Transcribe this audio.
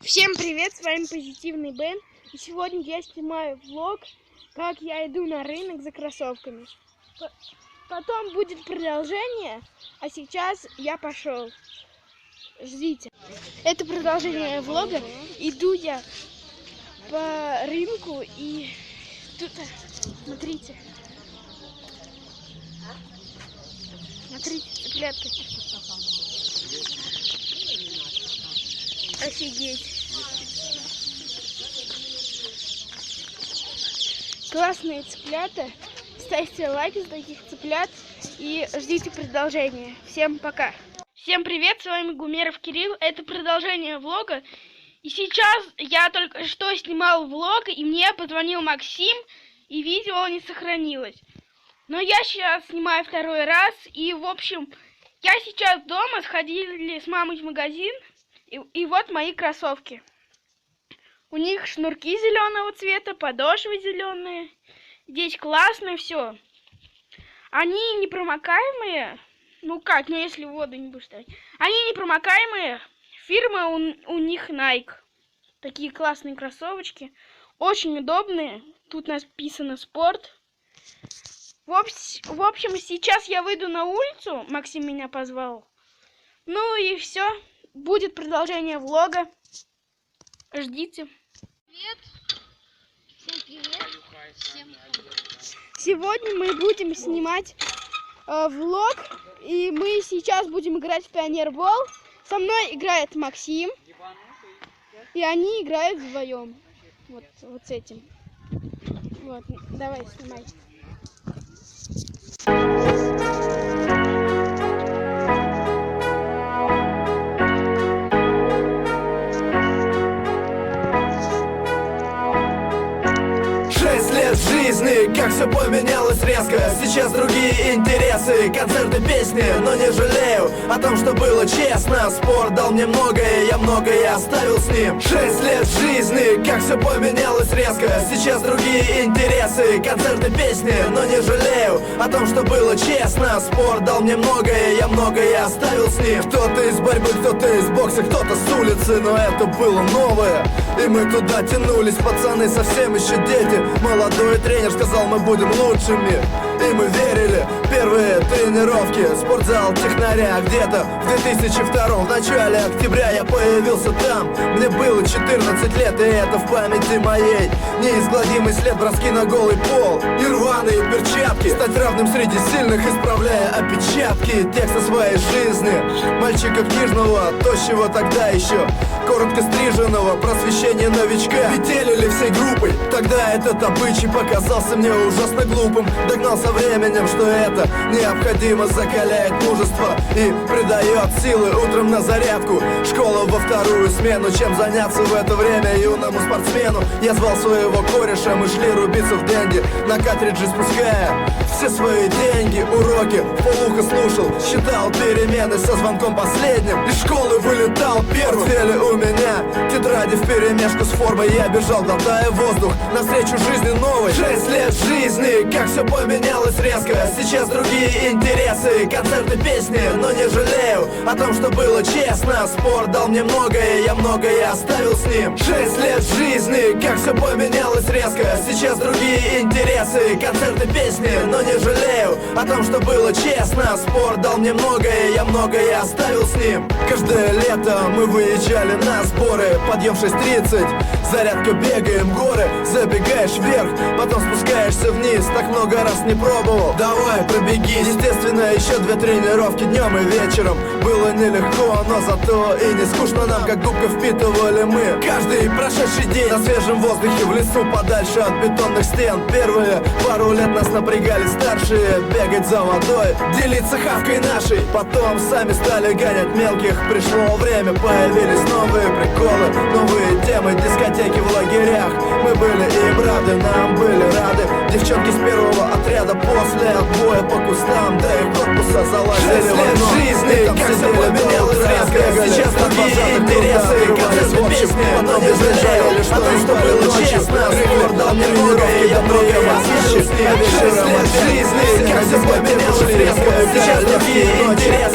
Всем привет, с вами Позитивный Бен. И сегодня я снимаю влог, как я иду на рынок за кроссовками. Потом будет продолжение, а сейчас я пошел. Ждите. Это продолжение влога. Иду я по рынку и тут, смотрите. Смотрите, цыплятка. Офигеть. Классные цыплята. Ставьте лайки за таких цыплят и ждите продолжения. Всем пока. Всем привет, с вами Гумеров Кирилл. Это продолжение влога. И сейчас я только что снимал влог, и мне позвонил Максим, и видео не сохранилось. Но я сейчас снимаю второй раз, и в общем, я сейчас дома, сходили с мамой в магазин, и вот мои кроссовки. У них шнурки зеленого цвета, подошвы зеленые. Здесь классно все. Они непромокаемые. Ну как, ну если воду не будешь ставить. Они непромокаемые. Фирма у них Nike. Такие классные кроссовочки. Очень удобные. Тут написано спорт. В общем, сейчас я выйду на улицу. Максим меня позвал. Ну и все. Будет продолжение влога. Ждите. Привет. Всем привет. Всем Сегодня мы будем снимать влог. И мы сейчас будем играть в пионербол. Со мной играет Максим. И они играют вдвоем. Вот с этим. Вот, давай, снимай. Жизни, как все поменялось резко. Сейчас другие интересы, концерты, песни. Но не жалею о том, что было честно. Спорт дал мне многое, я многое оставил с ним. 6 лет жизни, как все поменялось резко. Сейчас другие интересы, концерты, песни. Но не жалею о том, что было честно. Спорт дал мне многое, я многое оставил с ним. Кто-то из борьбы, кто-то из бокса, кто-то с улицы. Но это было новое, и мы туда тянулись. Пацаны совсем еще дети. Молодой тренер сказал, мы будем лучшими. И мы верили. Первые тренировки, спортзал технаря. Где-то в 2002, в начале октября я появился там. Мне было 14 лет, и это в памяти моей неизгладимый след. Броски на голый пол и рваные перчатки. Стать равным среди сильных, исправляя опечатки текста своей жизни. Мальчика книжного, тощего тогда еще, коротко стриженного, просвещение новичка. Метелили всей группой. Тогда этот обычай показался мне ужасно глупым. Догнал со временем, что это необходимо, закаляет мужество и придает силы утром на зарядку. Школа во вторую смену. Чем заняться в это время юному спортсмену? Я звал своего кореша, мы шли рубиться в денди, на картриджи спуская все свои деньги. Уроки вполуха слушал, считал перемены со звонком последним. Из школы вылетал первым. В портфеле у меня тетради вперемешку с формой. Я бежал, глотая воздух, навстречу жизни новой. 6 лет жизни, как все поменялось резко. Сейчас другие интересы, концерты, песни. Но не жалею о том, что было честно. Спорт дал мне многое, я многое оставил с ним. 6 лет жизни, как все поменялось резко. Сейчас другие интересы, концерты, песни. Но не жалею о том, что было честно. Спорт дал мне многое, я многое оставил с ним. Каждое лето мы выезжали на сборы. Подъем 6:30, зарядка, бегаем горы. Забегаешь вверх, потом спускаешься вниз. Так много раз не пробовал, давай пробегись. Естественно, еще 2 тренировки днем и вечером. Было нелегко, но зато и не скучно нам, как губка впитывали мы каждый прошедший день на свежем воздухе, в лесу, подальше от бетонных стен. Первые пару лет нас напрягали старшие, бегать за водой, делиться хавкой нашей. Потом сами стали гонять мелких. Пришло время, появились новые приколы, новые темы, дискотеки в лагерях. Мы были им рады, нам были рады девчонки с первого отряда. После отбоя по кустам до их корпуса залазили в окно. Жизни, как все поменялось резко. Сейчас другие интересы, концерты, песни. Но не жалею о том, что было честно. Спорт дал мне многое, я многое оставил с ним. 6 лет жизни, как все поменялось резко. Сейчас другие интересы.